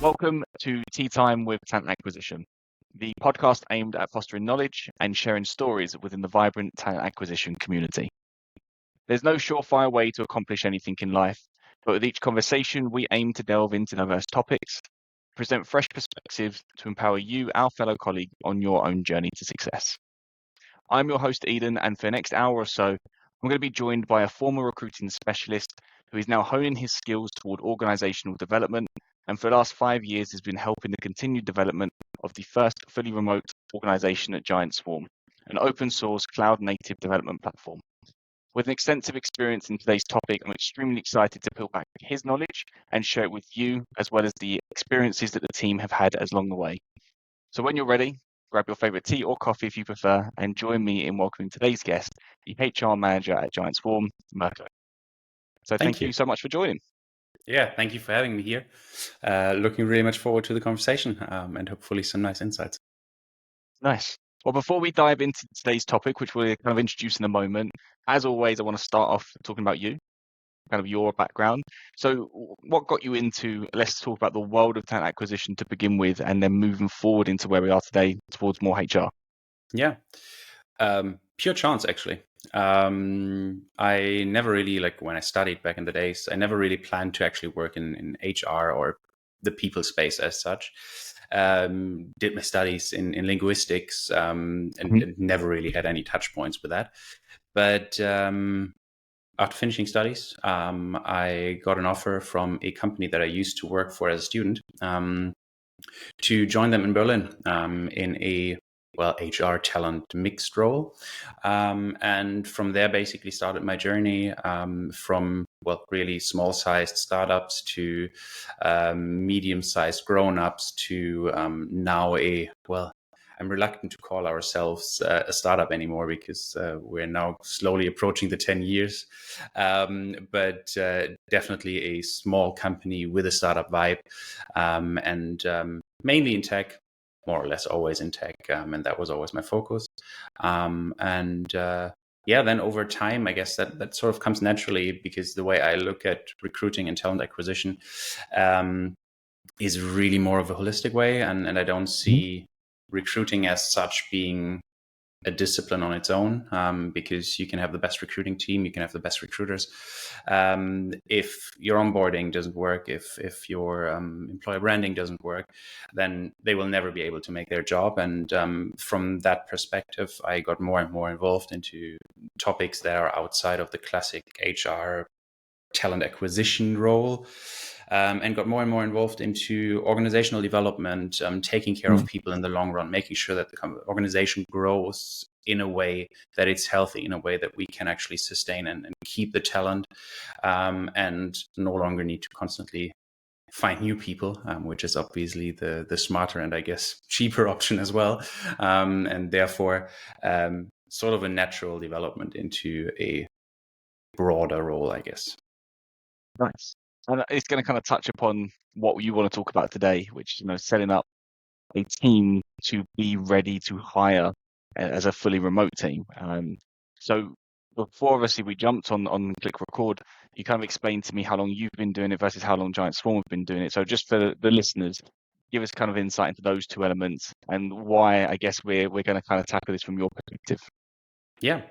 Welcome to Tea Time with Talent Acquisition, the podcast aimed at fostering knowledge and sharing stories within the vibrant talent acquisition community. There's no surefire way to accomplish anything in life, but with each conversation, we aim to delve into diverse topics, present fresh perspectives to empower you, our fellow colleague, on your own journey to success. I'm your host, Eden, and for the next hour or so, I'm going to be joined by a former recruiting specialist who is now honing his skills toward organisational development, and for the last 5 years has been helping the continued development of the first fully remote organisation at Giant Swarm, an open source cloud native development platform. With an extensive experience in today's topic, I'm extremely excited to peel back his knowledge and share it with you, as well as the experiences that the team have had along the way. So when you're ready, grab your favourite tea or coffee if you prefer, and join me in welcoming today's guest, the HR manager at Giant Swarm, Mirco. So thank you so much for joining. Yeah, thank you for having me here. Looking really much forward to the conversation and hopefully some nice insights. Nice. Well, before we dive into today's topic, which we'll kind of introduce in a moment, as always, I want to start off talking about you, kind of your background. So what got you into, let's talk about the world of talent acquisition to begin with, and then moving forward into where we are today towards more HR. Yeah, pure chance, actually. I never really, when I studied back in the days, I never really planned to actually work in HR or the people space as such. Did my studies in linguistics and never really had any touch points with that. But after finishing studies, I got an offer from a company that I used to work for as a student to join them in Berlin in a HR talent mixed role. And from there, basically started my journey from, really small-sized startups to medium-sized grown-ups to now I'm reluctant to call ourselves a startup anymore because we're now slowly approaching the 10 years. But definitely a small company with a startup vibe and mainly in tech, more or less always in tech. And that was always my focus. Then over time, I guess that sort of comes naturally because the way I look at recruiting and talent acquisition is really more of a holistic way. And I don't see recruiting as such being a discipline on its own, because you can have the best recruiting team, you can have the best recruiters. If your onboarding doesn't work, if your employer branding doesn't work, then they will never be able to make their job. And from that perspective, I got more and more involved into topics that are outside of the classic HR talent acquisition role. And got more and more involved into organizational development, taking care of people in the long run, making sure that the organization grows in a way that it's healthy, in a way that we can actually sustain and keep the talent, and no longer need to constantly find new people, which is obviously the smarter and I guess cheaper option as well. And therefore, sort of a natural development into a broader role, I guess. Nice. And it's going to kind of touch upon what you want to talk about today, which is, setting up a team to be ready to hire as a fully remote team. So before obviously we jumped on click record, you kind of explained to me how long you've been doing it versus how long Giant Swarm have been doing it. So just for the listeners, give us kind of insight into those two elements and why I guess we're going to kind of tackle this from your perspective. Yeah.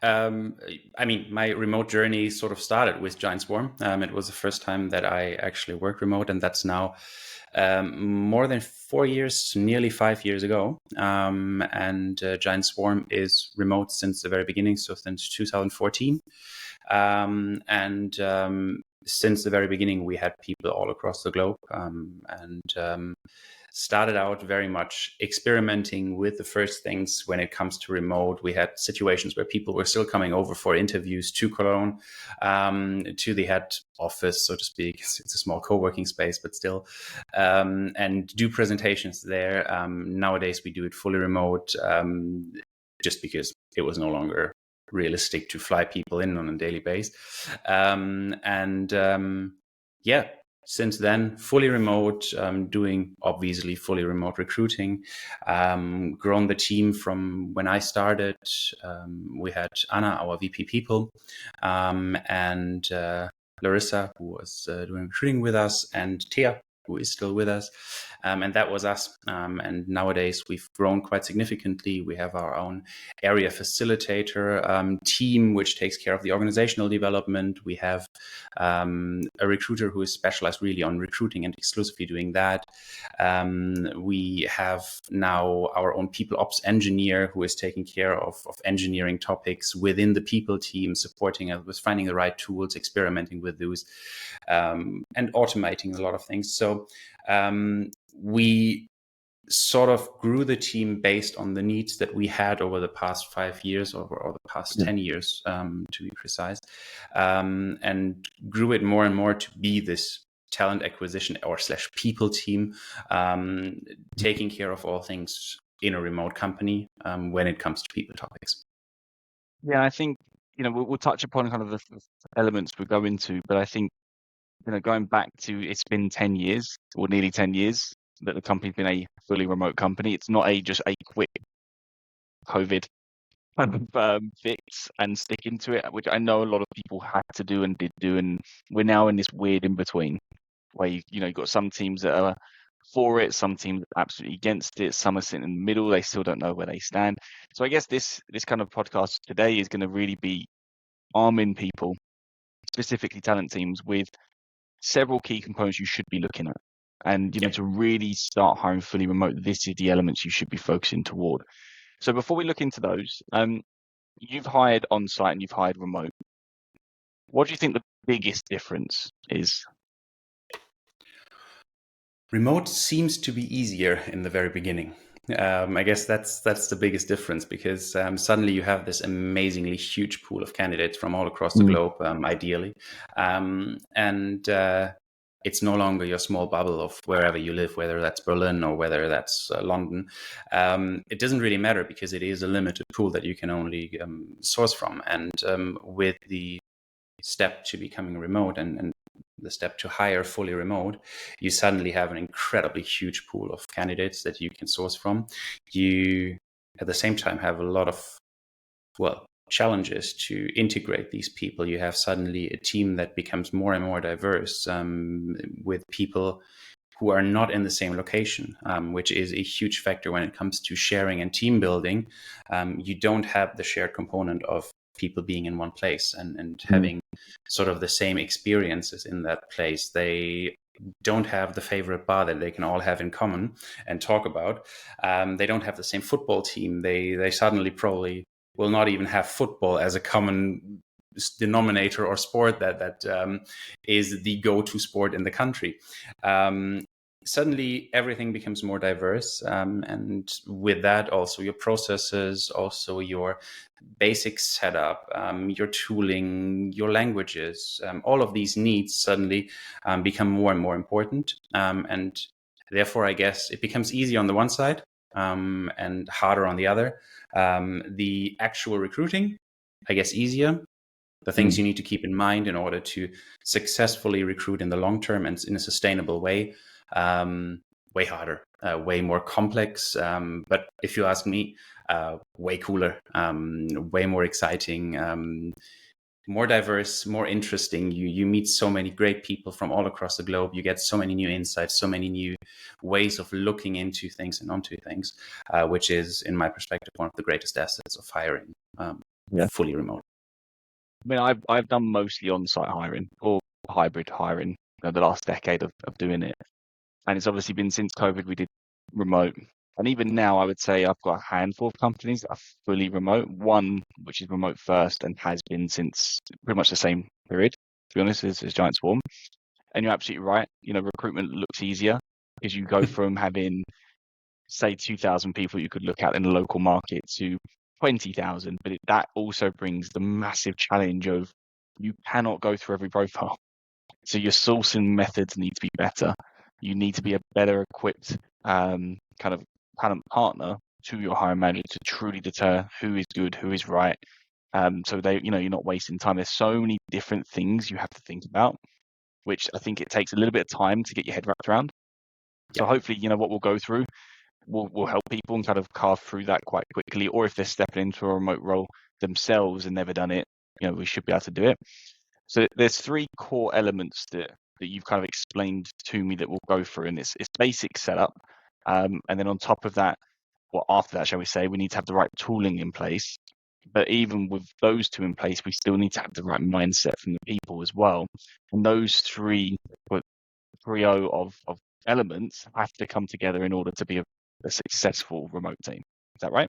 My remote journey sort of started with Giant Swarm. It was the first time that I actually worked remote, and that's now more than 4 years, nearly 5 years ago. And Giant Swarm is remote since the very beginning, so since 2014. Since the very beginning, we had people all across the globe, and started out very much experimenting with the first things when it comes to remote. We had situations where people were still coming over for interviews to Cologne, to the head office, so to speak. It's a small co-working space, but still, and do presentations there. Nowadays, we do it fully remote, just because it was no longer realistic to fly people in on a daily basis. Since then, fully remote, doing obviously fully remote recruiting, grown the team from when I started. We had Anna, our VP people, and Larissa, who was doing recruiting with us, and Tia, who is still with us. And that was us. And nowadays we've grown quite significantly. We have our own area facilitator team, which takes care of the organizational development. We have a recruiter who is specialized really on recruiting and exclusively doing that. We have now our own people ops engineer who is taking care of engineering topics within the people team, supporting us with finding the right tools, experimenting with those, and automating a lot of things. So we sort of grew the team based on the needs that we had over the past 5 years or the past 10 years, to be precise, and grew it more and more to be this talent acquisition or / people team, taking care of all things in a remote company when it comes to people topics. Yeah, I think, we'll touch upon kind of the elements we go into, but I think, going back to, it's been 10 years or nearly 10 years that the company's been a fully remote company. It's not just a quick COVID kind of fix and stick into it, which I know a lot of people had to do and did do. And we're now in this weird in between where you've got some teams that are for it, some teams absolutely against it, some are sitting in the middle, they still don't know where they stand. So I guess this kind of podcast today is going to really be arming people, specifically talent teams, with several key components you should be looking at. And to really start hiring fully remote, this is the elements you should be focusing toward. So before we look into those, you've hired on site and you've hired remote. What do you think the biggest difference is? Remote seems to be easier in the very beginning. I guess that's the biggest difference, because suddenly you have this amazingly huge pool of candidates from all across the globe, ideally, and it's no longer your small bubble of wherever you live, whether that's Berlin or whether that's London. It doesn't really matter, because it is a limited pool that you can only source from. And with the step to becoming remote and the step to hire fully remote, you suddenly have an incredibly huge pool of candidates that you can source from. You, at the same time, have a lot of, challenges to integrate these people. You have suddenly a team that becomes more and more diverse, with people who are not in the same location, which is a huge factor when it comes to sharing and team building. You don't have the shared component of people being in one place and having sort of the same experiences in that place. They don't have the favorite bar that they can all have in common and talk about. They don't have the same football team. They suddenly probably will not even have football as a common denominator or sport that is the go-to sport in the country. Suddenly everything becomes more diverse, and with that also your processes, also your basic setup, your tooling, your languages, all of these needs suddenly become more and more important, and therefore I guess it becomes easy on the one side and harder on the other. The actual recruiting, I guess, easier. The things you need to keep in mind in order to successfully recruit in the long term and in a sustainable way, way harder, way more complex. But if you ask me, way cooler, way more exciting, more diverse, more interesting. You meet so many great people from all across the globe. You get so many new insights, so many new ways of looking into things and onto things, which is, in my perspective, one of the greatest assets of hiring fully remote. I mean, I've done mostly on-site hiring or hybrid hiring the last decade of doing it. And it's obviously been since COVID we did remote. And even now, I would say I've got a handful of companies that are fully remote. One, which is remote first and has been since pretty much the same period, to be honest, as Giant Swarm. And you're absolutely right. Recruitment looks easier because you go from having, say, 2,000 people you could look at in the local market to 20,000. But that also brings the massive challenge of you cannot go through every profile. So your sourcing methods need to be better. You need to be a better equipped kind of talent partner to your hiring manager to truly deter who is good, who is right. So you're not wasting time. There's so many different things you have to think about, which I think it takes a little bit of time to get your head wrapped around. So hopefully, what we'll go through will help people and kind of carve through that quite quickly. Or if they're stepping into a remote role themselves and never done it, we should be able to do it. So there's 3 core elements that that you've kind of explained to me that we'll go through, and it's basic setup. And then on top of that, well, after that, shall we say, we need to have the right tooling in place. But even with those two in place, we still need to have the right mindset from the people as well. And those trio of elements have to come together in order to be a successful remote team. Is that right?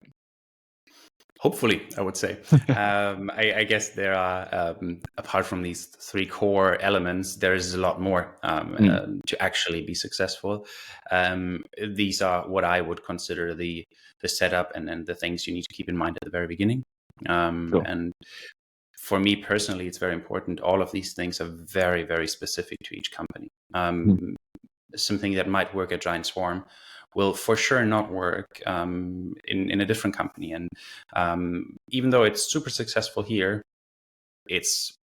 Hopefully, I would say. I guess there are, apart from these three core elements, there is a lot more to actually be successful. These are what I would consider the setup and the things you need to keep in mind at the very beginning. Sure. And for me personally, it's very important. All of these things are very, very specific to each company. Something that might work at Giant Swarm will for sure not work in a different company. And even though it's super successful here, it's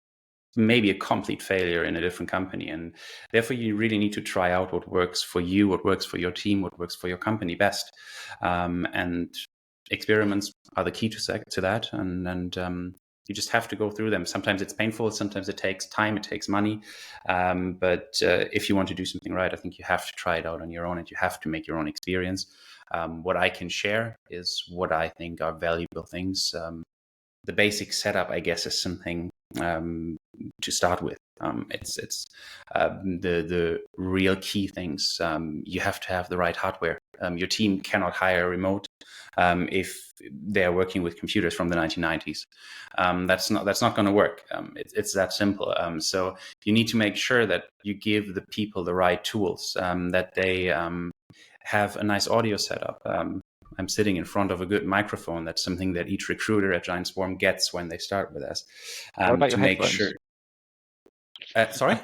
maybe a complete failure in a different company. And therefore, you really need to try out what works for you, what works for your team, what works for your company best. And experiments are the key to that. And you just have to go through them. Sometimes it's painful. Sometimes it takes time. It takes money. But if you want to do something right, I think you have to try it out on your own, and you have to make your own experience. What I can share is what I think are valuable things. The basic setup, I guess, is something to start with. It's the real key things. You have to have the right hardware. Your team cannot hire remote if they're working with computers from the 1990s. That's not going to work. It's that simple. So you need to make sure that you give the people the right tools, that they have a nice audio setup. I'm sitting in front of a good microphone. That's something that each recruiter at Giant Swarm gets when they start with us. What about your make headphones? Sure. Sorry.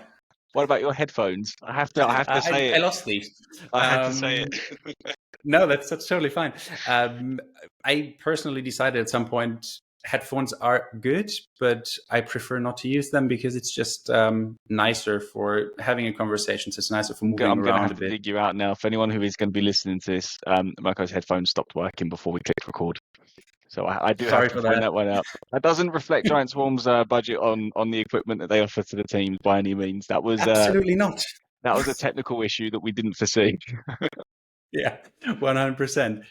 What about your headphones? I have to say it. I lost these. I had to say it. No, that's totally fine. I personally decided at some point headphones are good, but I prefer not to use them because it's just nicer for having a conversation. So it's nicer for moving I'm going to around have a to bit. dig you out now. For anyone who is going to be listening to this, Mirco's headphones stopped working before we clicked record. So I do Sorry have to for find that. that one out. That doesn't reflect Giant Swarm's budget on the equipment that they offer to the teams by any means. That was Absolutely not. that was a technical issue that we didn't foresee. Yeah, 100%.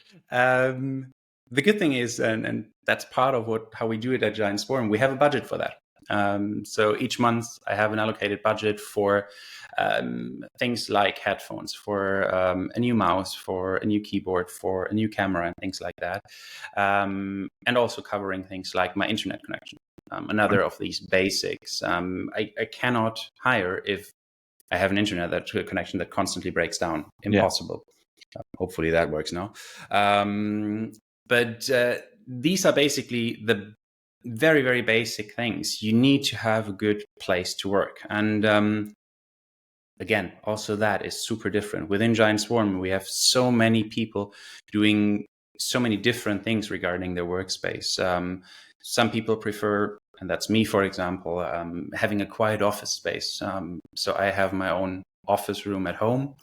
The good thing is, and that's part of how we do it at Giant Swarm, we have a budget for that. So each month I have an allocated budget for things like headphones, for a new mouse, for a new keyboard, for a new camera, and things like that. And also covering things like my internet connection. Another of these basics. I cannot hire if I have an internet connection that constantly breaks down. Impossible. Yeah. Hopefully that works now. But these are basically the very, very basic things. You need to have a good place to work. And again, also that is super different. Within Giant Swarm, we have so many people doing so many different things regarding their workspace. Some people prefer, and that's me, for example, having a quiet office space. So I have my own office room at home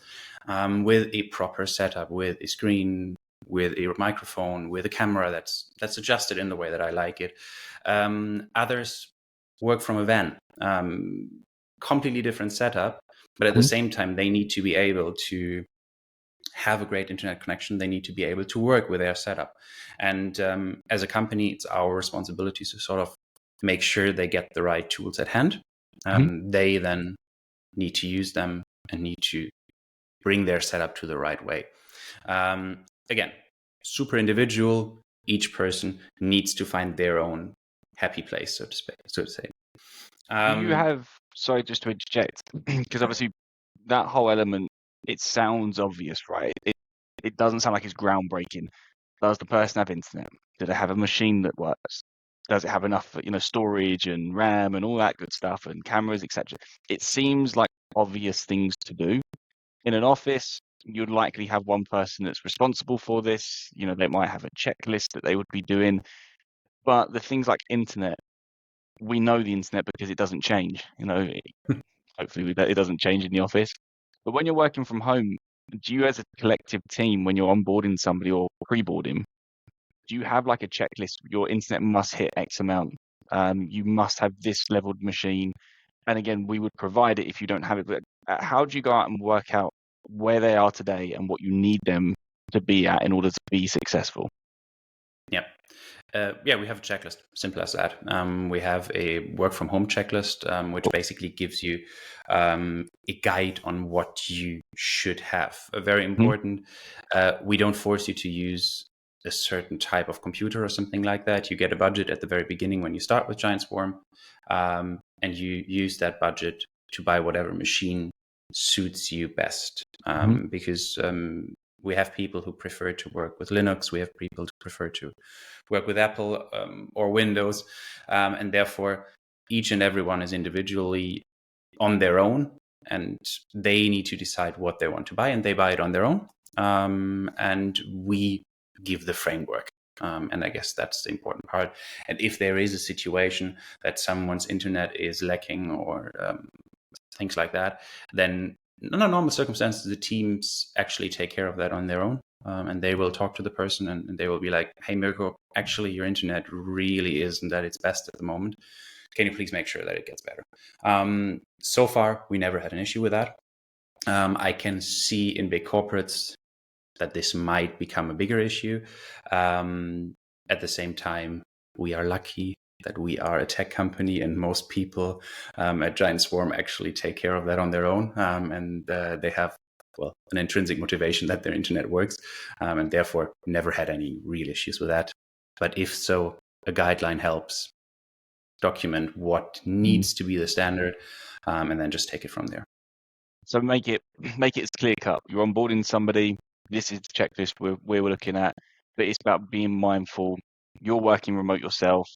with a proper setup, with a screen, with a microphone, with a camera that's adjusted in the way that I like it. Others work from a van, completely different setup, but at the same time, they need to be able to have a great internet connection. They need to be able to work with their setup. And as a company, it's our responsibility to sort of make sure they get the right tools at hand. They then need to use them and need to bring their setup to the right way. Again, super individual. Each person needs to find their own happy place, so to say. Do you have, sorry, just to interject, because obviously that whole element, it sounds obvious, right? It doesn't sound like it's groundbreaking. Does the person have internet? Do they have a machine that works? Does it have enough, storage and RAM and all that good stuff and cameras, etc.? It seems like obvious things to do. In an office, you'd likely have one person that's responsible for this. They might have a checklist that they would be doing. But the things like internet, we know the internet because it doesn't change. Hopefully it doesn't change in the office. But when you're working from home, do you as a collective team, when you're onboarding somebody or pre-boarding, do you have like a checklist? Your internet must hit X amount. You must have this leveled machine. And again, we would provide it if you don't have it. But how do you go out and work out where they are today and what you need them to be at in order to be successful? Yeah. Yeah, we have a checklist. Simple as that. We have a work from home checklist, which basically gives you a guide on what you should have. Very important. We don't force you to use a certain type of computer or something like that. You get a budget at the very beginning when you start with Giant Swarm, and you use that budget to buy whatever machine suits you best. Because we have people who prefer to work with Linux. We have people who prefer to work with Apple or Windows, and therefore each and everyone is individually on their own, and they need to decide what they want to buy, and they buy it on their own. And we give the framework. And I guess that's the important part. And if there is a situation that someone's internet is lacking or things like that, then under normal circumstances, the teams actually take care of that on their own. And they will talk to the person and they will be like, hey, Mirco, actually, your internet really isn't at its best at the moment. Can you please make sure that it gets better? So far, we never had an issue with that. I can see in big corporates that this might become a bigger issue. At the same time, we are lucky that we are a tech company, and most people at Giant Swarm actually take care of that on their own, and they have an intrinsic motivation that their internet works, and therefore never had any real issues with that. But if so, a guideline helps document what needs to be the standard, and then just take it from there. So make it as clear cut. You're onboarding somebody. This is the checklist we're looking at, but it's about being mindful. You're working remote yourself.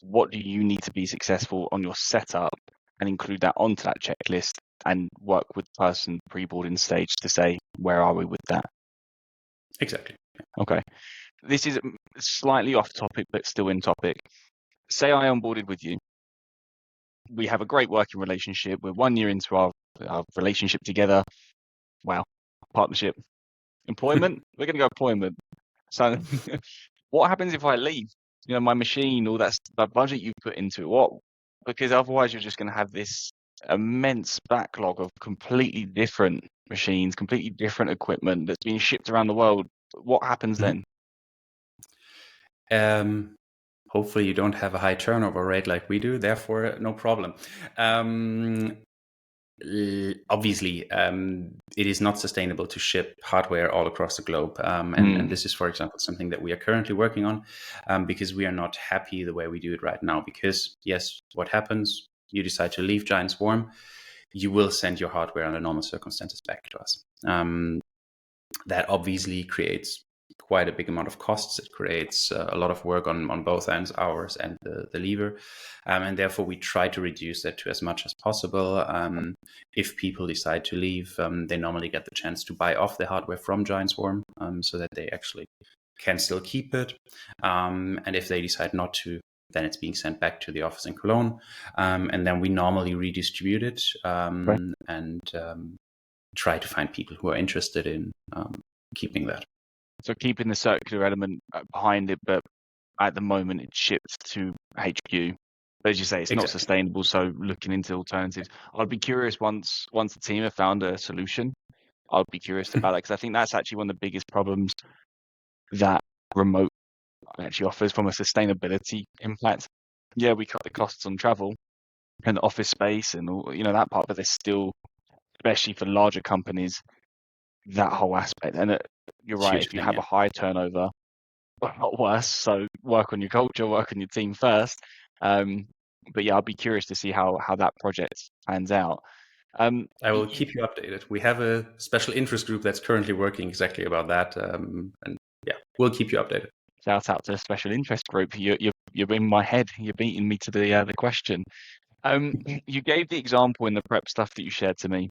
What do you need to be successful on your setup, and include that onto that checklist, and work with the person pre-boarding stage to say, where are we with that? Exactly. Okay. This is slightly off topic, but still in topic. Say I onboarded with you. We have a great working relationship. We're 1 year into our relationship together. Wow. Partnership. Employment? We're going to go employment. So what happens if I leave? You know, my machine, all that budget you put into it, what? Because otherwise you're just going to have this immense backlog of completely different machines, completely different equipment that's being shipped around the world. What happens then? Hopefully you don't have a high turnover rate like we do, therefore no problem. Obviously, it is not sustainable to ship hardware all across the globe. And this is, for example, something that we are currently working on, because we are not happy the way we do it right now. Because yes, what happens? You decide to leave Giant Swarm, you will send your hardware under normal circumstances back to us. That obviously creates quite a big amount of costs. It creates a lot of work on both ends, ours and the lever. And therefore, we try to reduce that to as much as possible. If people decide to leave, they normally get the chance to buy off the hardware from Giant Swarm, so that they actually can still keep it. And if they decide not to, then it's being sent back to the office in Cologne. And then we normally redistribute it and try to find people who are interested in keeping that. So keeping the circular element behind it, but at the moment it's shipped to HQ. But as you say, it's not sustainable, so looking into alternatives. I'd be curious once the team have found a solution, I'd be curious about that, because I think that's actually one of the biggest problems that remote actually offers from a sustainability impact. Yeah, we cut the costs on travel and office space and all, that part, but there's still, especially for larger companies, that whole aspect. And you're right, if you have a high turnover, not worse. So work on your culture, work on your team first. But yeah, I'll be curious to see how that project pans out. I will keep you updated. We have a special interest group that's currently working exactly about that, and yeah, we'll keep you updated. Shout out to the special interest group. You're in my head. You're beating me to the question. You gave the example in the prep stuff that you shared to me.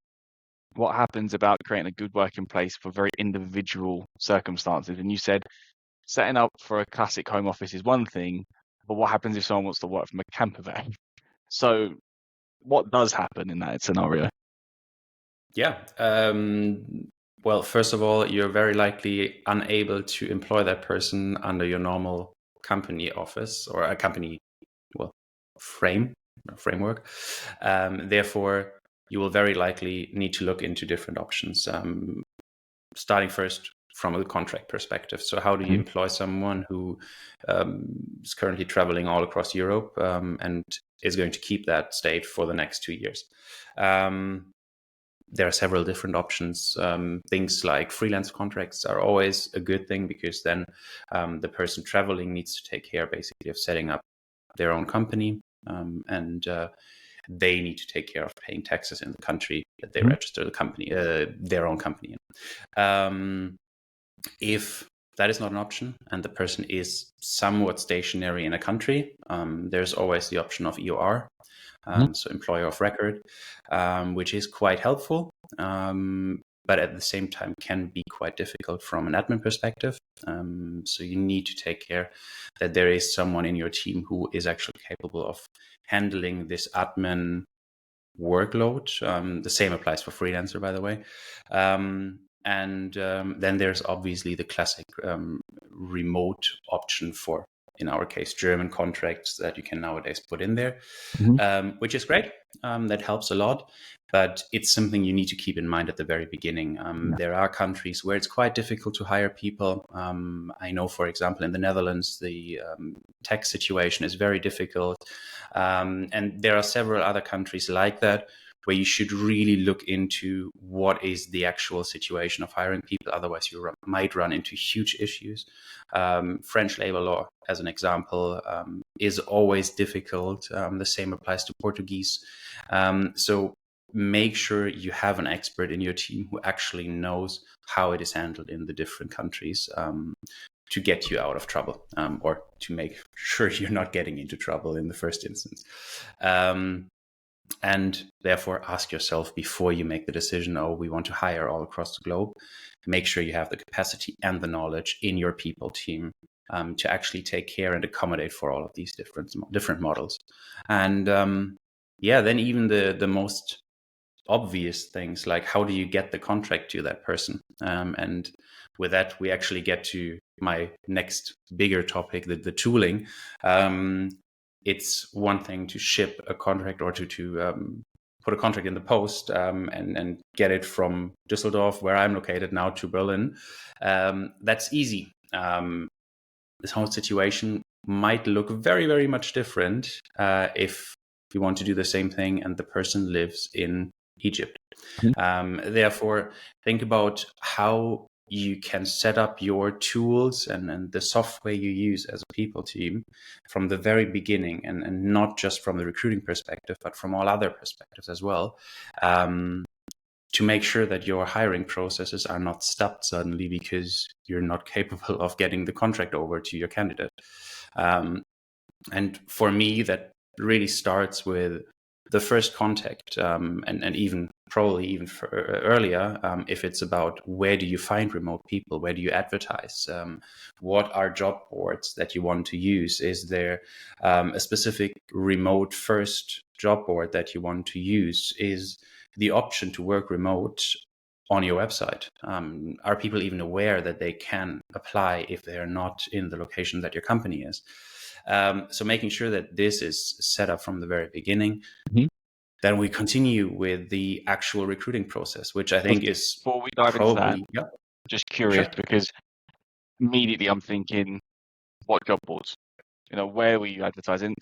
What happens about creating a good working place for very individual circumstances? And you said setting up for a classic home office is one thing, but what happens if someone wants to work from a camper van? So what does happen in that scenario? Yeah. Well, first of all, you're very likely unable to employ that person under your normal company office or a company, framework. Therefore, you will very likely need to look into different options, starting first from a contract perspective. So how do you employ someone who is currently traveling all across Europe and is going to keep that state for the next 2 years? There are several different options. Things like freelance contracts are always a good thing, because then the person traveling needs to take care basically of setting up their own company, and they need to take care of paying taxes in the country that they register the company, their own company in. If that is not an option and the person is somewhat stationary in a country, there's always the option of EOR, so employer of record, which is quite helpful, but at the same time can be quite difficult from an admin perspective. So you need to take care that there is someone in your team who is actually capable of handling this admin workload. The same applies for freelancer, by the way. And then there's obviously the classic remote option for, in our case, German contracts that you can nowadays put in there, which is great. That helps a lot. But it's something you need to keep in mind at the very beginning. There are countries where it's quite difficult to hire people. I know, for example, in the Netherlands, the tax situation is very difficult. And there are several other countries like that, where you should really look into what is the actual situation of hiring people. Otherwise, you might run into huge issues. French labor law, as an example, is always difficult. The same applies to Portuguese. So make sure you have an expert in your team who actually knows how it is handled in the different countries, to get you out of trouble, or to make sure you're not getting into trouble in the first instance. And therefore ask yourself before you make the decision, oh, we want to hire all across the globe, make sure you have the capacity and the knowledge in your people team to actually take care and accommodate for all of these different models. And then even the most obvious things, like how do you get the contract to that person? And with that, we actually get to my next bigger topic, the tooling. It's one thing to ship a contract or to put a contract in the post and get it from Düsseldorf, where I'm located now, to Berlin. That's easy. This whole situation might look very, very much different if you want to do the same thing and the person lives in Egypt. Therefore, think about how you can set up your tools and the software you use as a people team from the very beginning, and not just from the recruiting perspective, but from all other perspectives as well, to make sure that your hiring processes are not stopped suddenly because you're not capable of getting the contract over to your candidate. And for me, that really starts with the first contact, and even probably even earlier, if it's about where do you find remote people, where do you advertise, what are job boards that you want to use, is there a specific remote first job board that you want to use, is the option to work remote on your website, are people even aware that they can apply if they are not in the location that your company is? So making sure that this is set up from the very beginning. Then we continue with the actual recruiting process, which I think is before we dive probably, into that, just curious, because immediately I'm thinking, what job boards? Where were you advertising?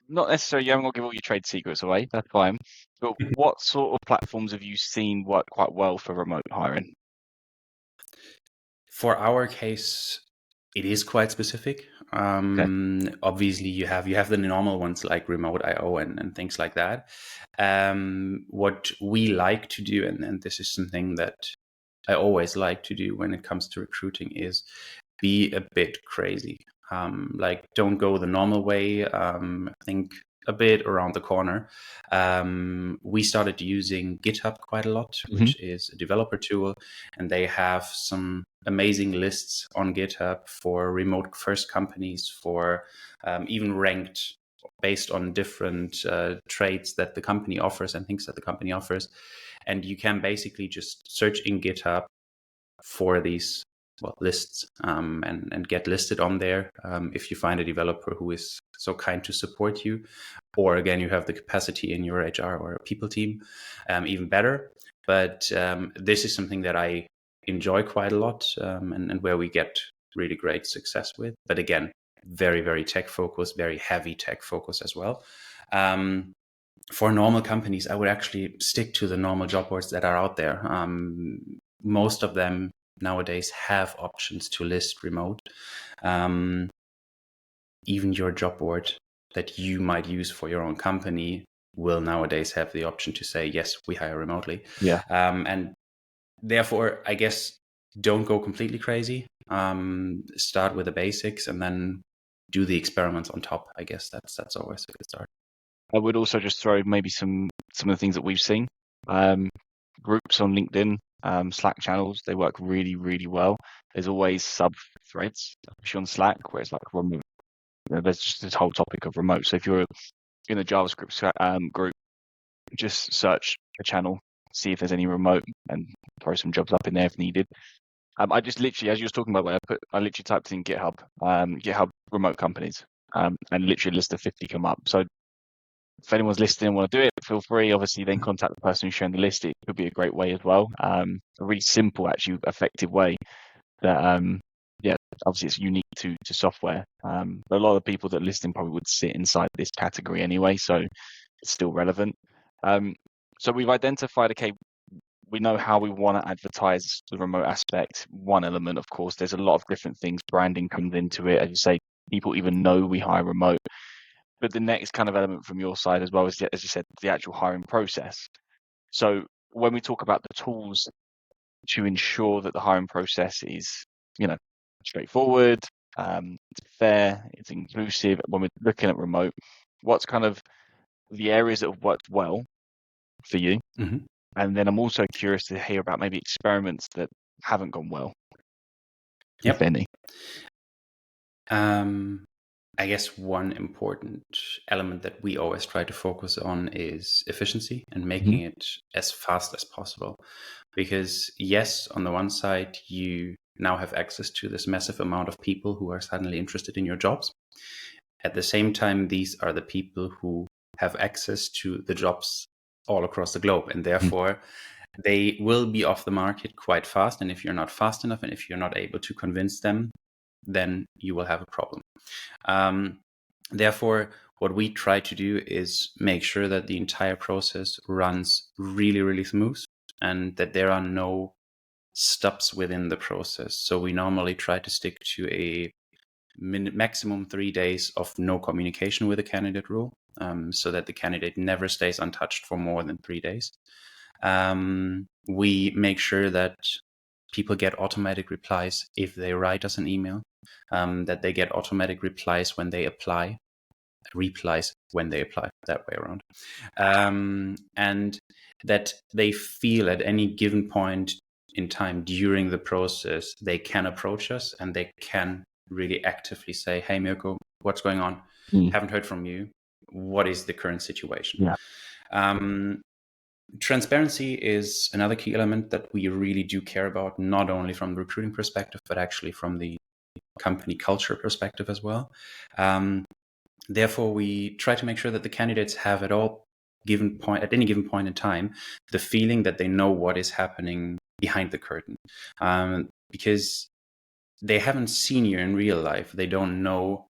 Not necessarily, you haven't got to give all your trade secrets away, that's fine. But what sort of platforms have you seen work quite well for remote hiring? For our case, it is quite specific. Obviously, you have the normal ones like Remote.io and things like that. What we like to do, and this is something that I always like to do when it comes to recruiting, is be a bit crazy. Like, don't go the normal way. Think a bit around the corner. We started using GitHub quite a lot, which is a developer tool, and they have some amazing lists on GitHub for remote first companies, for even ranked based on different traits that the company offers and things that the company offers. And you can basically just search in GitHub for these lists and get listed on there if you find a developer who is so kind to support you. or again, you have the capacity in your HR or people team, even better. But this is something that I enjoy quite a lot, and where we get really great success with. But again, very, very tech focused, very heavy tech focus as well. For normal companies, I would actually stick to the normal job boards that are out there. Most of them nowadays have options to list remote. Even your job board that you might use for your own company will nowadays have the option to say, yes, we hire remotely. Yeah. And therefore, I guess, don't go completely crazy. Start with the basics and then do the experiments on top. I guess that's always a good start. I would also just throw maybe some of the things that we've seen. Groups on LinkedIn, Slack channels, they work really, really well. There's always sub threads, especially on Slack, where it's like remote. There's just this whole topic of remote. So if you're in a JavaScript group, just search a channel, see if there's any remote, and throw some jobs up in there if needed. I just literally, as you were talking about, I literally typed in GitHub remote companies, and literally a list of 50 come up. So if anyone's listening and want to do it, feel free. Obviously, then contact the person who's sharing the list. It could be a great way as well. A really simple, actually effective way that, yeah, obviously it's unique to software. But a lot of the people that are listening probably would sit inside this category anyway, so it's still relevant. So we've identified, okay, we know how we want to advertise the remote aspect. One element, of course, there's a lot of different things. Branding comes into it. As you say, people even know we hire remote. But the next kind of element from your side as well is, as you said, the actual hiring process. So when we talk about the tools to ensure that the hiring process is, straightforward, it's fair, it's inclusive, when we're looking at remote, what's kind of the areas that have worked well for you? Mm-hmm. And then I'm also curious to hear about maybe experiments that haven't gone well, if any. I guess one important element that we always try to focus on is efficiency and making it as fast as possible. Because yes, on the one side, you now have access to this massive amount of people who are suddenly interested in your jobs. At the same time, these are the people who have access to the jobs all across the globe. And therefore, they will be off the market quite fast. And if you're not fast enough and if you're not able to convince them, then you will have a problem. Therefore, what we try to do is make sure that the entire process runs really, really smooth and that there are no stops within the process. So we normally try to stick to a maximum 3 days of no communication with a candidate rule, so that the candidate never stays untouched for more than 3 days. We make sure that people get automatic replies if they write us an email, that they get automatic replies when they apply, that way around. And that they feel at any given point in time during the process, they can approach us and they can really actively say, hey, Mirco, what's going on? Haven't heard from you. What is the current situation? Yeah. Transparency is another key element that we really do care about, not only from the recruiting perspective, but actually from the company culture perspective as well. Therefore, we try to make sure that the candidates have at any given point in time, the feeling that they know what is happening behind the curtain, because they haven't seen you in real life. They don't know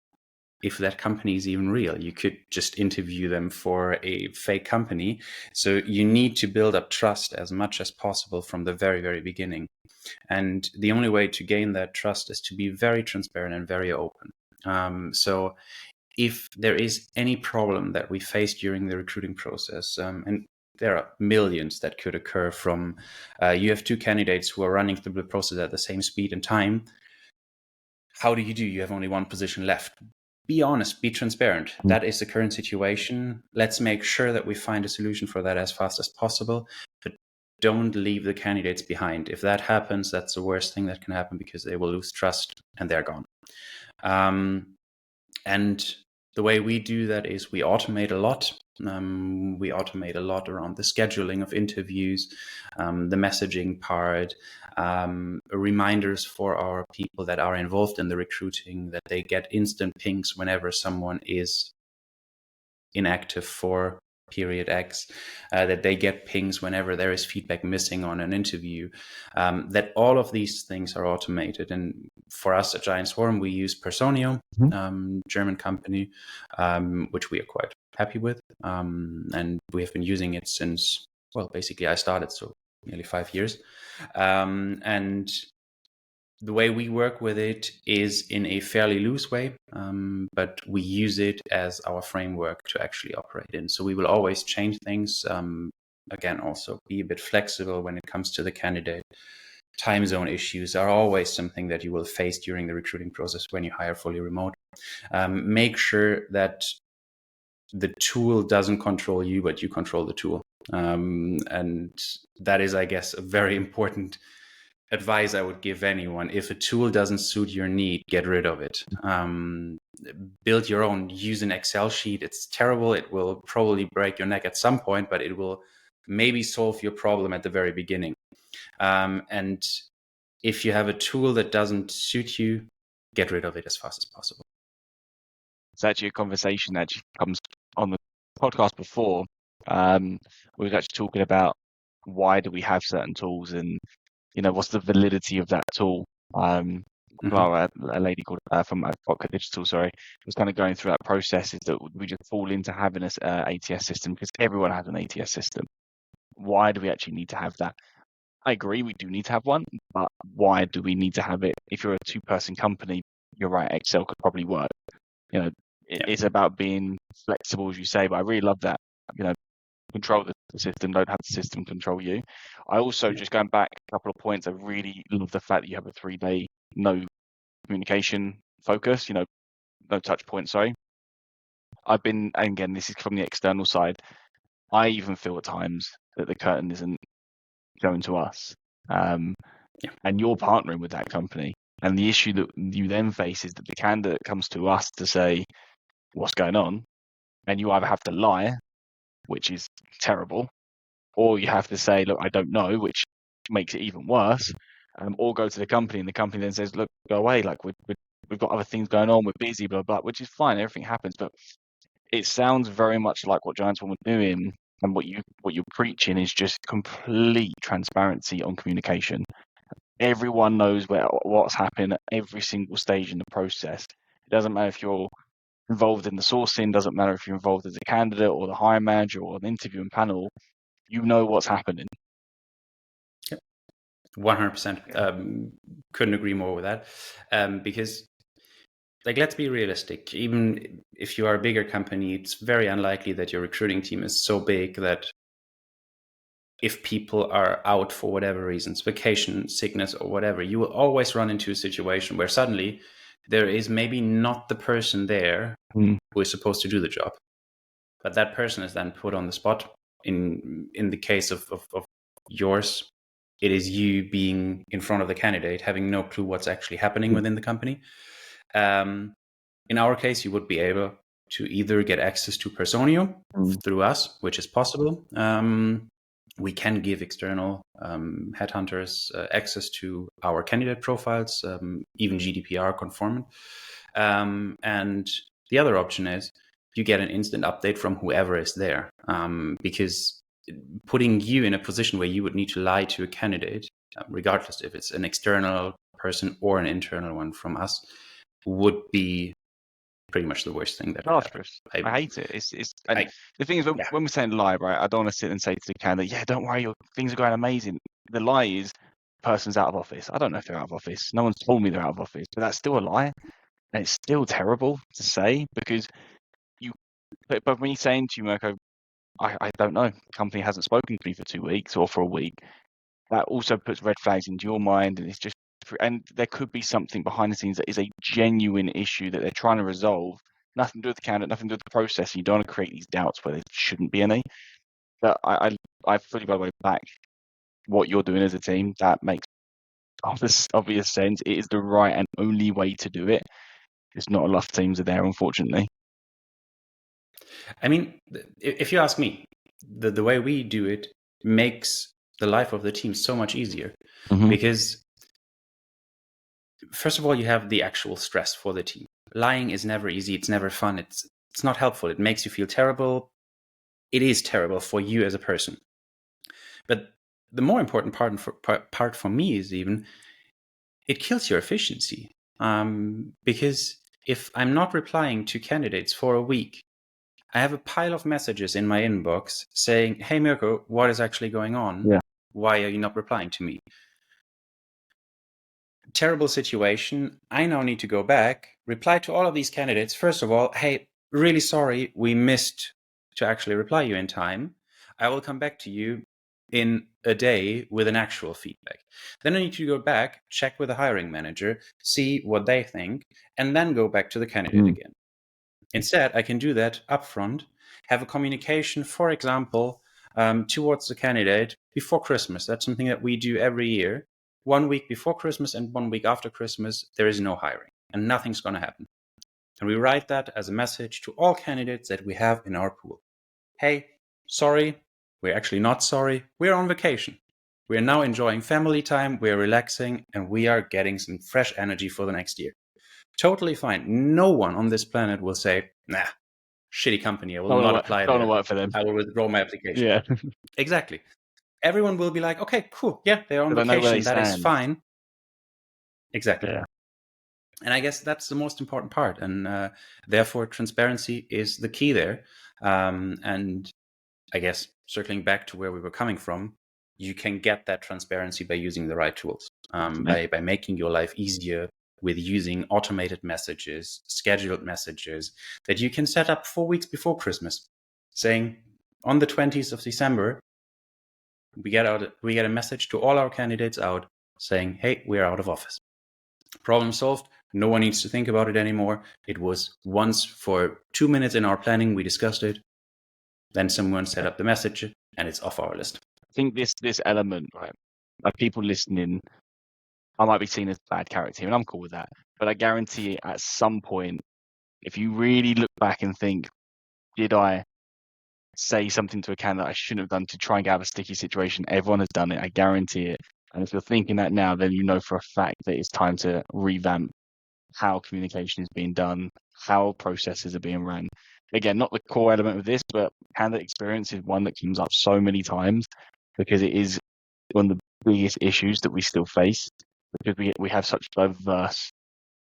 if that company is even real. You could just interview them for a fake company. So you need to build up trust as much as possible from the very, very beginning. And the only way to gain that trust is to be very transparent and very open. So if there is any problem that we face during the recruiting process, and there are millions that could occur from, you have two candidates who are running through the process at the same speed and time. How do? You have only one position left. Be honest, be transparent. That is the current situation. Let's make sure that we find a solution for that as fast as possible, but don't leave the candidates behind. If that happens, that's the worst thing that can happen, because they will lose trust and they're gone. And the way we do that is we automate a lot. We automate a lot around the scheduling of interviews, the messaging part, reminders for our people that are involved in the recruiting, that they get instant pings whenever someone is inactive for period X, that they get pings whenever there is feedback missing on an interview, that all of these things are automated. And for us at Giant Swarm, we use Personio, German company, which we are quite happy with. And we have been using it since, well, basically I started, so nearly 5 years. And the way we work with it is in a fairly loose way, but we use it as our framework to actually operate in. So we will always change things. Again, also be a bit flexible when it comes to the candidate. Time zone issues are always something that you will face during the recruiting process when you hire fully remote. Make sure that the tool doesn't control you, but you control the tool. And that is, I guess, a very important advice I would give anyone. If a tool doesn't suit your need, get rid of it. Build your own. Use an Excel sheet. It's terrible. It will probably break your neck at some point, but it will maybe solve your problem at the very beginning. And if you have a tool that doesn't suit you, get rid of it as fast as possible. It's actually a conversation that comes on the podcast before. We were actually talking about why do we have certain tools, and what's the validity of that tool. Well, a lady called from Vodka Digital, was kind of going through that process, is that we just fall into having an ATS system because everyone has an ATS system. Why do we actually need to have that? I agree, we do need to have one, but why do we need to have it? If you're a 2-person company, you're right, Excel could probably work. It's about being flexible, as you say, but I really love that. Control the system, don't have the system control you. I also, just going back a couple of points, I really love the fact that you have a 3-day no communication focus, no touch point, I've been, and again, this is from the external side, I even feel at times that the curtain isn't going to us. And you're partnering with that company. And the issue that you then face is that the candidate comes to us to say, what's going on? And you either have to lie, which is terrible, or you have to say, look, I don't know, which makes it even worse, or go to the company, and the company then says, look, go away, like we've got other things going on, we're busy, blah, blah, which is fine, everything happens. But it sounds very much like what Giants were doing, and what you're preaching is just complete transparency on communication. Everyone knows what's happening at every single stage in the process. It doesn't matter if you're involved in the sourcing, doesn't matter if you're involved as a candidate or the hiring manager or an interviewing panel, you know what's happening. 100%. Couldn't agree more with that. Because, let's be realistic. Even if you are a bigger company, it's very unlikely that your recruiting team is so big that if people are out for whatever reasons, vacation, sickness, or whatever, you will always run into a situation where suddenly there is maybe not the person there who is supposed to do the job, but that person is then put on the spot. In the case of yours, it is you being in front of the candidate, having no clue what's actually happening within the company. In our case, you would be able to either get access to Personio through us, which is possible. We can give external headhunters access to our candidate profiles, even GDPR conformant. And the other option is you get an instant update from whoever is there, because putting you in a position where you would need to lie to a candidate, regardless if it's an external person or an internal one from us, would be pretty much the worst thing that I hate it. The thing is, when we're saying lie, right, I don't want to sit and say to the candidate, yeah, don't worry, things are going amazing. The lie is person's out of office. I don't know if they're out of office. No one's told me they're out of office, but that's still a lie. And it's still terrible to say, because but when you're saying to you, Mirco, I don't know, the company hasn't spoken to me for 2 weeks or for a week, that also puts red flags into your mind, and it's just, and there could be something behind the scenes that is a genuine issue that they're trying to resolve. Nothing to do with the candidate, nothing to do with the process. And you don't want to create these doubts where there shouldn't be any. But I fully, by the way, back what you're doing as a team. That makes obvious sense. It is the right and only way to do it. There's not a lot of teams are there, unfortunately. I mean, if you ask me, the way we do it makes the life of the team so much easier, because first of all, you have the actual stress for the team. Lying is never easy. It's never fun. It's not helpful. It makes you feel terrible. It is terrible for you as a person. But the more important part for me is even it kills your efficiency. Because if I'm not replying to candidates for a week, I have a pile of messages in my inbox saying, "Hey, Mirco, what is actually going on? Yeah. Why are you not replying to me?" Terrible situation. I now need to go back, reply to all of these candidates. First of all, hey, really sorry, we missed to actually reply you in time. I will come back to you in a day with an actual feedback. Then I need to go back, check with the hiring manager, see what they think, and then go back to the candidate again. Instead, I can do that upfront, have a communication, for example, towards the candidate before Christmas. That's something that we do every year. 1 week before Christmas and 1 week after Christmas, there is no hiring and nothing's going to happen. And we write that as a message to all candidates that we have in our pool. Hey, sorry, we're actually not sorry. We're on vacation. We're now enjoying family time, we're relaxing, and we are getting some fresh energy for the next year. Totally fine. No one on this planet will say, nah, shitty company, I will not apply there. Don't work for them. I will withdraw my application. Yeah. Exactly. Everyone will be like, okay, cool. Yeah, they're on But I know where vacation. they That is stand. fine. Exactly. Yeah. And I guess that's the most important part. And therefore, transparency is the key there. And I guess circling back to where we were coming from, you can get that transparency by using the right tools, by making your life easier with using automated messages, scheduled messages that you can set up 4 weeks before Christmas, saying on the 20th of December, we get a message to all our candidates out saying, hey, we're out of office. Problem solved. No one needs to think about it anymore. It was once for 2 minutes in our planning, we discussed it. Then someone set up the message and it's off our list. I think this element, right, of people listening, I might be seen as a bad character, and I'm cool with that. But I guarantee at some point, if you really look back and think, did I say something to a candidate I shouldn't have done to try and get out of a sticky situation? Everyone has done it. I guarantee it. And if you're thinking that now, then you know for a fact that it's time to revamp how communication is being done, how processes are being run. Again, not the core element of this, but candidate experience is one that comes up so many times because it is one of the biggest issues that we still face because we have such diverse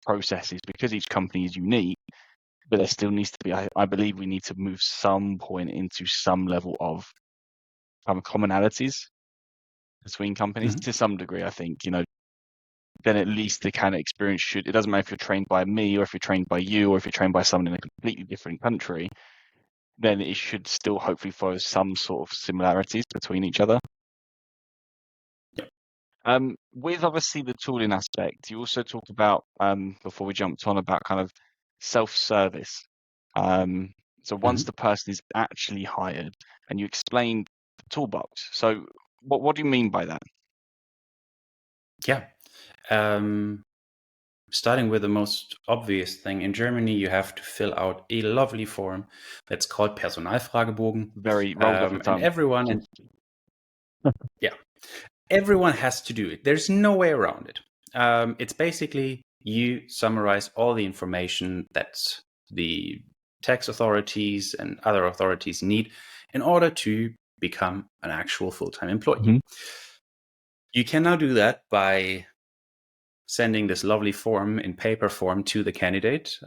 processes because each company is unique, but there still needs to be, I believe we need to move some point into some level of commonalities between companies to some degree. I think, then at least the candidate experience it doesn't matter if you're trained by me or if you're trained by you or if you're trained by someone in a completely different country, then it should still hopefully follow some sort of similarities between each other. With obviously the tooling aspect, you also talk about, before we jumped on, about kind of self-service. So once the person is actually hired, and you explained the toolbox. So what do you mean by that? Yeah. Starting with the most obvious thing, in Germany, you have to fill out a lovely form that's called Personalfragebogen. Very rolled off the tongue. And everyone, everyone has to do it. There's no way around it. It's basically you summarize all the information that the tax authorities and other authorities need in order to become an actual full-time employee. You can now do that by sending this lovely form in paper form to the candidate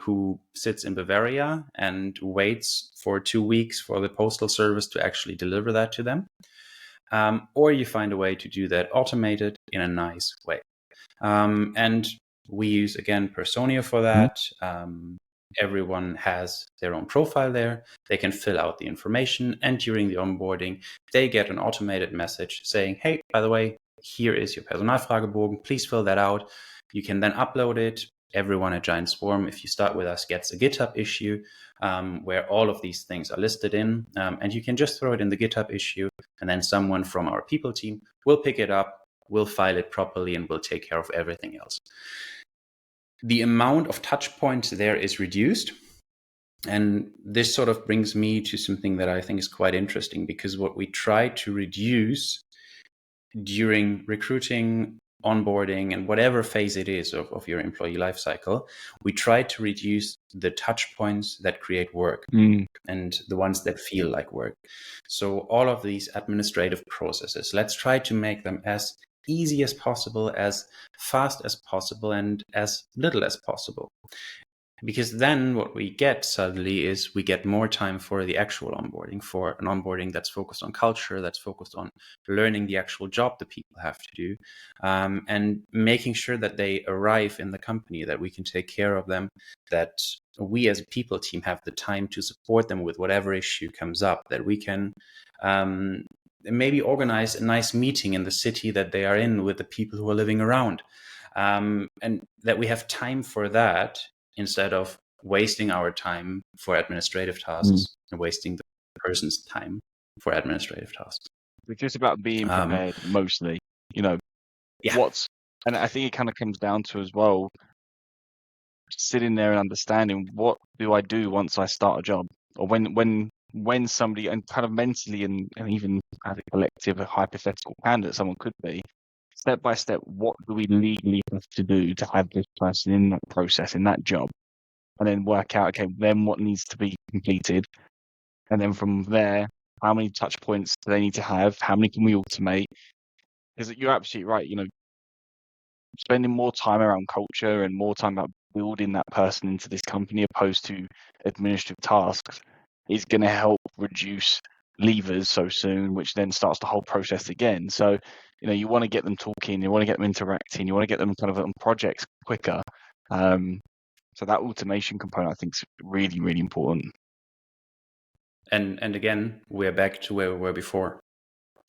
who sits in Bavaria and waits for 2 weeks for the postal service to actually deliver that to them. Or you find a way to do that automated in a nice way. And we use, again, Personio for that. Everyone has their own profile there. They can fill out the information. And during the onboarding, they get an automated message saying, hey, by the way, here is your Personalfragebogen. Please fill that out. You can then upload it. Everyone at Giant Swarm, if you start with us, gets a GitHub issue where all of these things are listed in. And you can just throw it in the GitHub issue. And then someone from our people team will pick it up, will file it properly, and will take care of everything else. The amount of touch points there is reduced. And this sort of brings me to something that I think is quite interesting, because what we try to reduce during recruiting onboarding and whatever phase it is of your employee life cycle, we try to reduce the touch points that create work and the ones that feel like work. So all of these administrative processes, let's try to make them as easy as possible, as fast as possible, and as little as possible. Because then what we get suddenly is we get more time for the actual onboarding, for an onboarding that's focused on culture, that's focused on learning the actual job that people have to do, and making sure that they arrive in the company, that we can take care of them, that we as a people team have the time to support them with whatever issue comes up, that we can maybe organize a nice meeting in the city that they are in with the people who are living around, and that we have time for that, instead of wasting our time for administrative tasks and wasting the person's time for administrative tasks. It's just about being prepared mostly, Yeah. and I think it kind of comes down to as well, sitting there and understanding, what do I do once I start a job, or when somebody, and kind of mentally and even as a collective, a hypothetical candidate, someone could be, step by step, what do we legally have to do to have this person in that process, in that job, and then work out, okay, then what needs to be completed, and then from there, how many touch points do they need to have, how many can we automate? Because you're absolutely right, spending more time around culture and more time about building that person into this company opposed to administrative tasks is going to help reduce leavers so soon, which then starts the whole process again. So, you want to get them talking, you want to get them interacting, you want to get them kind of on projects quicker. So that automation component, I think, is really, really important. And again, we're back to where we were before.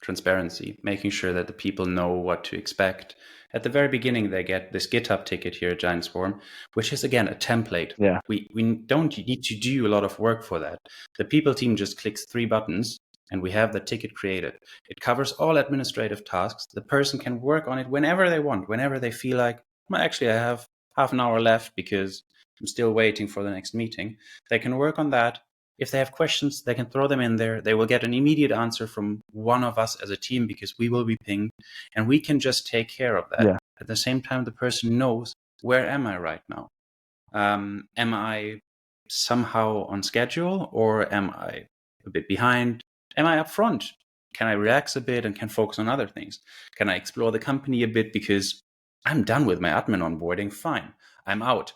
Transparency, making sure that the people know what to expect. At the very beginning, they get this GitHub ticket here at Giant Swarm, which is, again, a template. Yeah. We don't need to do a lot of work for that. The people team just clicks 3 buttons and we have the ticket created. It covers all administrative tasks. The person can work on it whenever they want, whenever they feel like, well, actually, I have half an hour left because I'm still waiting for the next meeting. They can work on that. If they have questions, they can throw them in there. They will get an immediate answer from one of us as a team because we will be pinged, and we can just take care of that. Yeah. At the same time, the person knows, where am I right now? Am I somehow on schedule, or am I a bit behind? Am I up front? Can I relax a bit and can focus on other things? Can I explore the company a bit because I'm done with my admin onboarding? Fine, I'm out.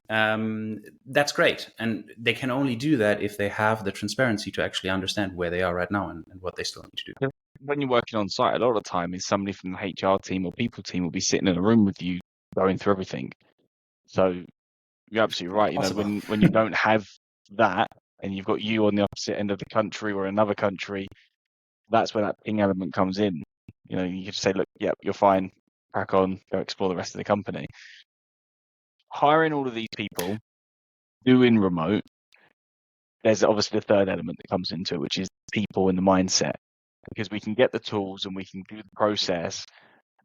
That's great. And they can only do that if they have the transparency to actually understand where they are right now and what they still need to do. When you're working on site, a lot of the time is somebody from the HR team or people team will be sitting in a room with you going through everything. So you're absolutely right. When you don't have that and you've got you on the opposite end of the country or another country, that's where that ping element comes in. You just say, look, yeah, you're fine, crack on, go explore the rest of the company. Hiring all of these people, doing remote, there's obviously the third element that comes into it, which is people and the mindset, because we can get the tools and we can do the process,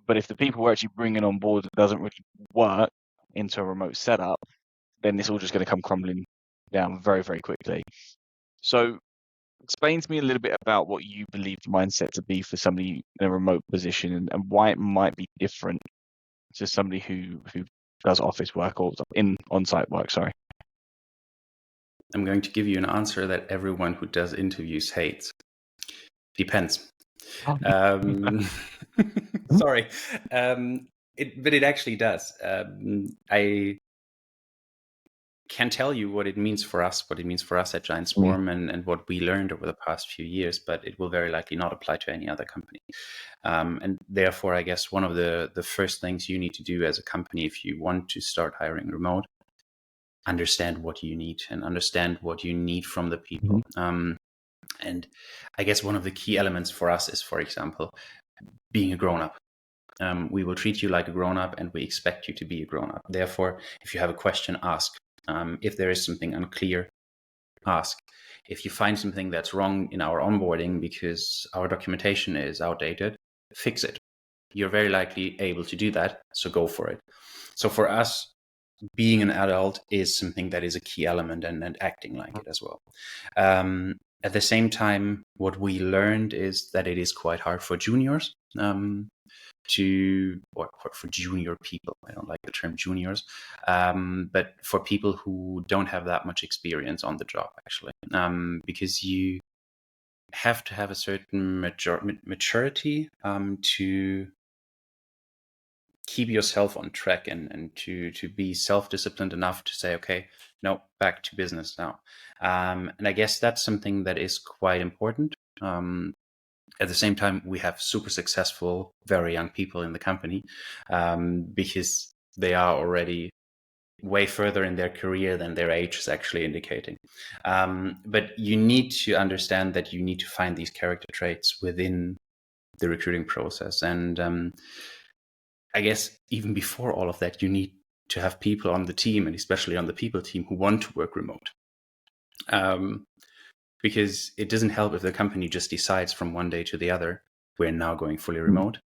but if the people we're actually bringing on board doesn't really work into a remote setup, then it's all just going to come crumbling down very, very quickly. So explain to me a little bit about what you believe the mindset to be for somebody in a remote position, and why it might be different to somebody who does office work or on-site work. Sorry. I'm going to give you an answer that everyone who does interviews hates. Depends. Sorry. But it actually does. I can tell you what it means for us at Giant Swarm and what we learned over the past few years, but it will very likely not apply to any other company. And therefore, I guess one of the first things you need to do as a company, if you want to start hiring remote, understand what you need and understand what you need from the people. And I guess one of the key elements for us is, for example, being a grown-up. We will treat you like a grown-up and we expect you to be a grown-up. Therefore, if you have a question, ask. If there is something unclear, ask. If you find something that's wrong in our onboarding because our documentation is outdated, fix it. You're very likely able to do that, so go for it. So for us, being an adult is something that is a key element, and acting like it as well. At the same time, what we learned is that it is quite hard for juniors. or for junior people. I don't like the term juniors, but for people who don't have that much experience on the job, actually, because you have to have a certain maturity to keep yourself on track and to be self-disciplined enough to say, okay, no, back to business now. And I guess that's something that is quite important. At the same time, we have super successful, very young people in the company because they are already way further in their career than their age is actually indicating. But you need to understand that you need to find these character traits within the recruiting process. And I guess even before all of that, you need to have people on the team, and especially on the people team, who want to work remote. Because it doesn't help if the company just decides from one day to the other, we're now going fully remote,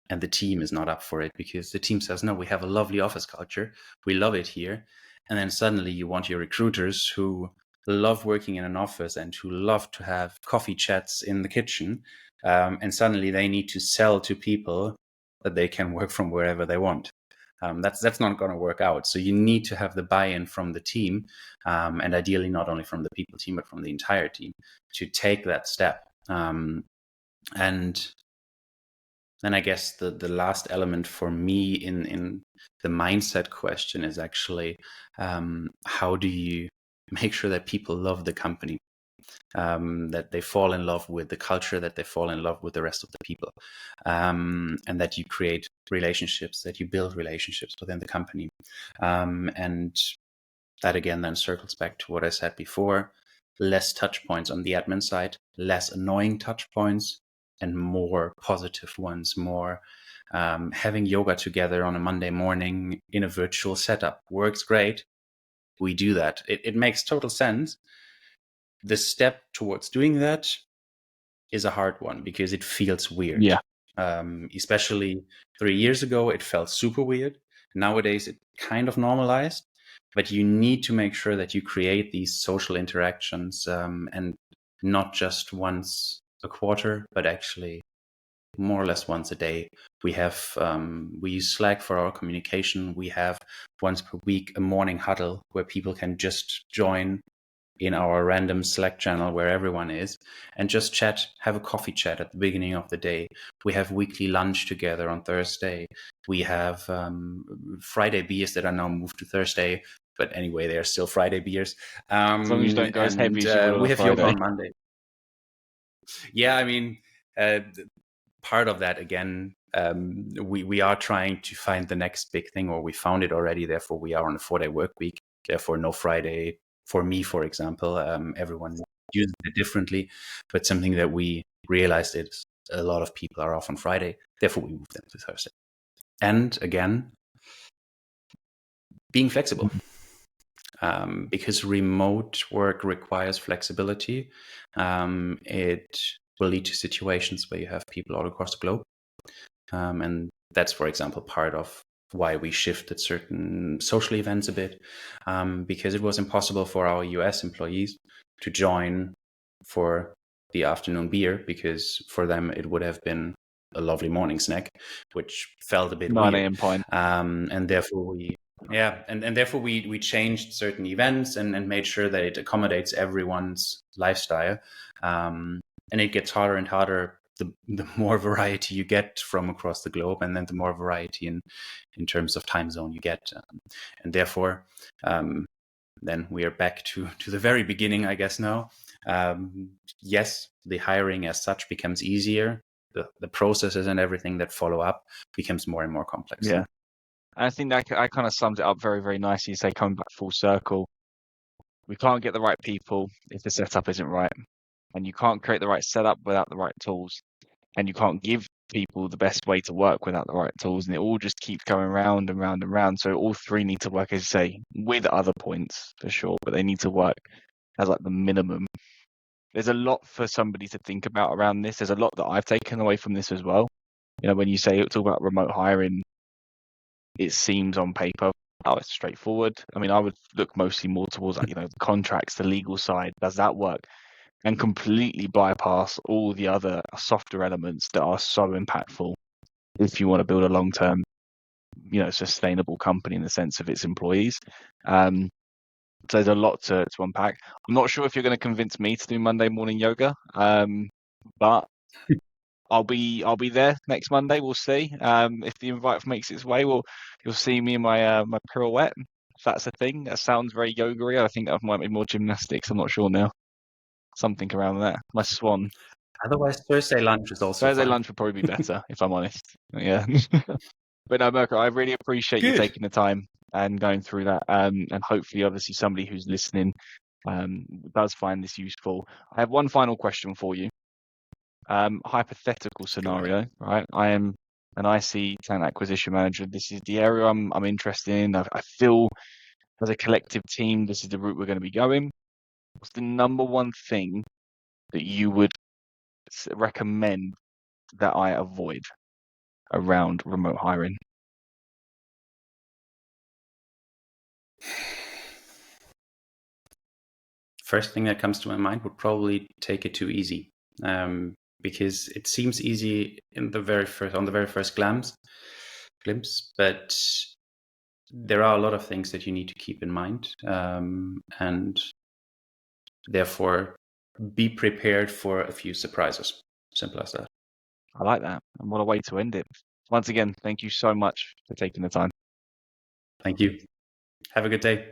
and the team is not up for it, because the team says, no, we have a lovely office culture, we love it here. And then suddenly you want your recruiters who love working in an office and who love to have coffee chats in the kitchen, and suddenly they need to sell to people that they can work from wherever they want. That's not going to work out. So you need to have the buy-in from the team, and ideally not only from the people team, but from the entire team, to take that step. And then I guess the last element for me in the mindset question is actually, how do you make sure that people love the company? That they fall in love with the culture, that they fall in love with the rest of the people, and that you create relationships, that you build relationships within the company. And that again then circles back to what I said before: less touch points on the admin side, less annoying touch points, and more positive ones, more having yoga together on a Monday morning in a virtual setup works great. We do that. It makes total sense. The step towards doing that is a hard one because it feels weird. Yeah. Especially 3 years ago, it felt super weird. Nowadays, it kind of normalized, but you need to make sure that you create these social interactions, and not just once a quarter, but actually more or less once a day. We use Slack for our communication. We have once per week a morning huddle where people can just join in our random Slack channel where everyone is and just chat, have a coffee chat at the beginning of the day. We have weekly lunch together on Thursday. We have Friday beers that are now moved to Thursday, but anyway, they're still Friday beers. As long as you don't go as heavy as you would on we a have Friday. yoga on Monday. Yeah, I mean, part of that again, we are trying to find the next big thing, or we found it already. Therefore, we are on a 4-day work week. Therefore, no Friday. For me, for example, everyone uses it differently, but something that we realized is a lot of people are off on Friday. Therefore, we move them to Thursday. And again, being flexible, because remote work requires flexibility. It will lead to situations where you have people all across the globe. And that's, for example, part of why we shifted certain social events a bit, because it was impossible for our US employees to join for the afternoon beer, because for them it would have been a lovely morning snack, which felt a bit 9 weird. a.m. pint. And therefore therefore we changed certain events and made sure that it accommodates everyone's lifestyle. And it gets harder and harder the more variety you get from across the globe, and then the more variety in terms of time zone you get. And therefore, then we are back to the very beginning, I guess now. Yes, the hiring as such becomes easier. The processes and everything that follow up becomes more and more complex. Yeah. And I think that kind of sums it up very, very nicely. You say, coming back full circle, we can't get the right people if the setup isn't right. And you can't create the right setup without the right tools. And you can't give people the best way to work without the right tools. And it all just keeps going round and round and round. So all three need to work, as you say, with other points for sure, but they need to work as like the minimum. There's a lot for somebody to think about around this. There's a lot that I've taken away from this as well. You know, when you talk about remote hiring, it seems on paper, oh, it's straightforward. I mean, I would look mostly more towards like, the contracts, the legal side. Does that work? And completely bypass all the other softer elements that are so impactful if you want to build a long-term, sustainable company in the sense of its employees. So there's a lot to unpack. I'm not sure if you're going to convince me to do Monday morning yoga, but I'll be there next Monday. We'll see. If the invite makes its way, you'll see me in my my pirouette. If that's a thing, that sounds very yoga-y. I think that might be more gymnastics. I'm not sure now. Something around that. My swan. Otherwise, Thursday lunch is also Thursday fine. lunch would probably be better, if I'm honest. Yeah. But no, Mirco, I really appreciate you Good. taking the time and going through that. And hopefully, obviously, somebody who's listening does find this useful. I have one final question for you. Hypothetical Go ahead. scenario, right? I am an IC talent acquisition manager. This is the area I'm interested in. I feel as a collective team, this is the route we're going to be going. What's the number one thing that you would recommend that I avoid around remote hiring? First thing that comes to my mind would probably take it too easy, because it seems easy on the very first glimpse, but there are a lot of things that you need to keep in mind, and therefore be prepared for a few surprises. Simple as that. I like that. And what a way to end it. Once again, thank you so much for taking the time. Thank you. Have a good day.